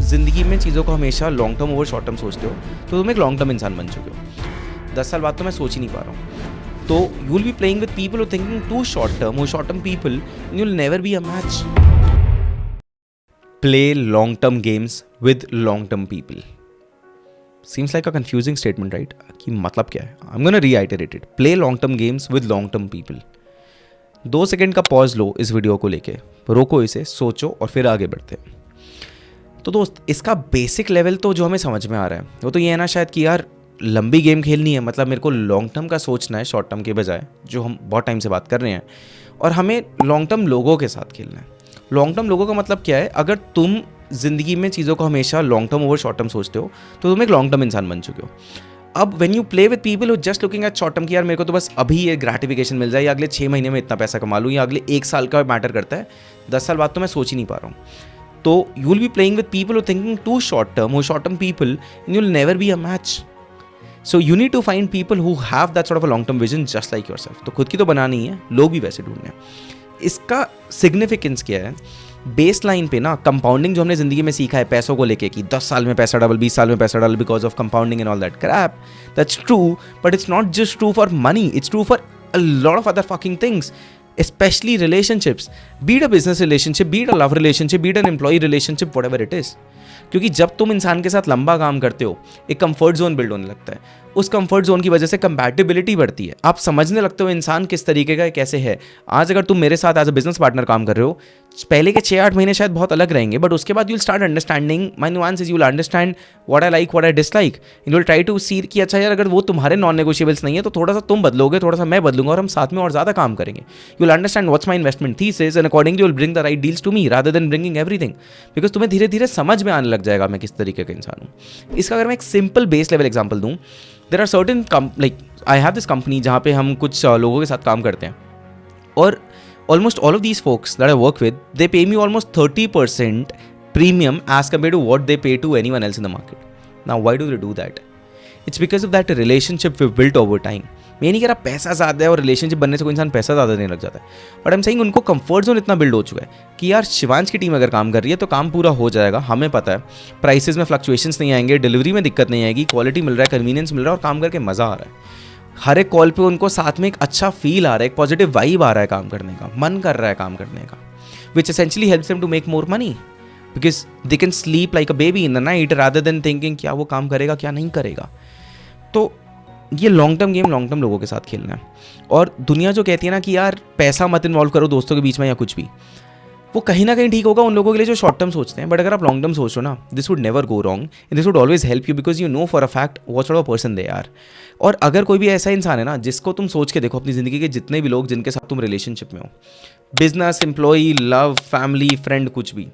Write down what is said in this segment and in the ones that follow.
ज़िंदगी में चीज़ों को हमेशा long term over short term सोचते हो तो तुम एक लॉन्ग टर्म इंसान बन चुके हो। 10 साल बाद तो मैं सोच ही नहीं पा रहा हूँ। तो you will be playing with people who thinking to short term, who short term people, and you will never be a match. Play long term games with long term people. Seems like a confusing statement, right? कि मतलब क्या है? I'm gonna reiterate it. Play long term games with long term people. 2 second का pause लो इस video को लेके, रोको इसे, सोचो और फिर आगे बढ़ते हैं। तो दोस्त, इसका बेसिक लेवल तो जो हमें समझ में आ रहा है वो तो ये है ना शायद कि यार लंबी गेम खेलनी है, मतलब मेरे को लॉन्ग टर्म का सोचना है शॉर्ट टर्म के बजाय, जो हम बहुत टाइम से बात कर रहे हैं, और हमें लॉन्ग टर्म लोगों के साथ खेलना है। लॉन्ग टर्म लोगों का मतलब क्या है? अगर तुम ज़िंदगी में चीज़ों को हमेशा long term over short term सोचते हो तो तुम एक लॉन्ग टर्म इंसान बन चुके हो। अब when you play with people who just looking at short term कि यार मेरे को तो बस अभी ये ग्रेटिफिकेशन मिल जाए, या अगले 6 महीने में इतना पैसा कमा लूँ, या अगले 1 साल का मैटर करता है, 10 साल बाद तो मैं सोच ही नहीं पा रहा हूँ। तो you will be playing with people who thinking to short term, who short term people, and you will never be a match. So you need to find people who have that sort of a long term vision just like yourself. तो खुद की तो बनानी है, लोग भी वैसे ढूंढने हैं। इसका सिग्निफिकेंस क्या है? बेस लाइन पे ना कंपाउंडिंग जो हमने जिंदगी में सीखा है पैसों को लेके कि 10 साल में पैसा डबल, 20 साल में पैसा double because of compounding and all that Krebs, that's true, but it's not just true for money, it's true for a lot of other fucking things, especially relationships, be it a business relationship, be it a love relationship, be it an employee relationship, whatever it is. क्योंकि जब तुम इंसान के साथ लंबा काम करते हो एक कंफर्ट जोन बिल्ड होने लगता है। उस कंफर्ट जोन की वजह से कंपैटिबिलिटी बढ़ती है, आप समझने लगते हो इंसान किस तरीके का है, कैसे है। आज अगर तुम मेरे साथ एज अ बिजनेस पार्टनर काम कर रहे हो, पहले के 6-8 महीने शायद बहुत अलग रहेंगे, बट उसके बाद you will start understanding my nuances, you will understand what I like, what I dislike, you will try to see कि अच्छा यार अगर वो तुम्हारे नॉन नेगोशिएबल्स नहीं है तो थोड़ा सा तुम बदलोगे, थोड़ा सा मैं बदलूंगा और हम साथ में और ज़्यादा काम करेंगे। You will understand what's my investment thesis and accordingly you will bring the right deals to me rather than bringing everything, because तुम्हें धीरे धीरे समझ में आने लग जाएगा मैं किस तरीके का इंसान हूँ। इसका अगर मैं एक सिंपल बेस लेवल एग्जाम्पल दूँ, there are certain like I have this company जहाँ पे हम कुछ लोगों के साथ काम करते हैं, और almost all of these folks that I work with, they pay me almost 30% premium as compared to what they pay to anyone else in the market. Now why do they do that? It's because of that relationship we've built over time. मैं नहीं कह रहा पैसा ज़्यादा है और relationship बनने से कोई इंसान पैसा ज़्यादा देने लग जाता है, बट आई एम सेइंग उनको कंफर्ट जोन इतना बिल्ड हो चुका है कि यार शिवांश की टीम अगर काम कर रही है तो काम पूरा हो जाएगा, हमें पता है प्राइसेस में फ्लक्चुएशंस नहीं आएंगे, डिलीवरी में दिक्कत नहीं आएगी, क्वालिटी मिल रहा है, कन्वीनियंस मिल रहा है और काम करके मज़ा आ रहा है। हर एक कॉल पे उनको साथ में एक अच्छा फील आ रहा है, एक पॉजिटिव वाइब आ रहा है, काम करने का मन कर रहा है काम करने का, which essentially helps them to make more money because they can sleep like a baby in the night rather than thinking क्या वो काम करेगा क्या नहीं करेगा। तो ये long term game long term लोगों के साथ खेलना है। और दुनिया जो कहती है ना कि यार पैसा मत इन्वॉल्व करो दोस्तों के बीच में या कुछ भी, वो कहीं ना कहीं ठीक होगा उन लोगों के लिए जो शॉर्ट टर्म सोचते हैं, बट अगर आप लॉन्ग टर्म सोचो ना, this would never go wrong and this would always help you because you know for a fact what sort of person they are. और अगर कोई भी ऐसा इंसान है ना जिसको तुम सोच के देखो अपनी ज़िंदगी के जितने भी लोग जिनके साथ तुम रिलेशनशिप में हो, business, employee, love, family, friend, कुछ भी,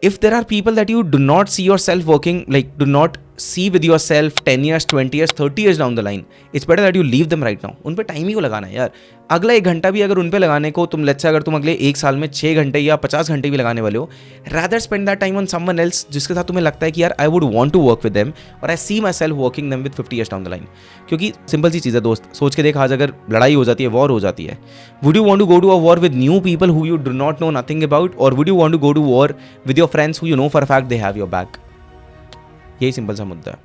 if there are people that you do not see yourself working, like do not see with yourself 10 years, 20 years, 30 years down the line, it's better that you leave them right now. उन पे time ही को लगाना है यार। अगला 1 घंटा भी अगर उन पे लगाने को तुम लेट्स से अगर तुम अगले 1 साल में 6 घंटे या 50 घंटे भी लगाने वाले हो, rather spend that time on someone else जिसके साथ तुम्हें लगता है कि यार I would want to work with them और I see myself working them with 50 years down the line। क्योंकि सिंपल सी चीज़ है दोस्त, सोच के देख आज अगर लड़ाई हो जाती है, वॉर हो जाती है, would you want to go to a war with new people who you do not know nothing about, or would you want to go to war with your friends who you know for a fact they have your back? यही simple सा मुद्दा है।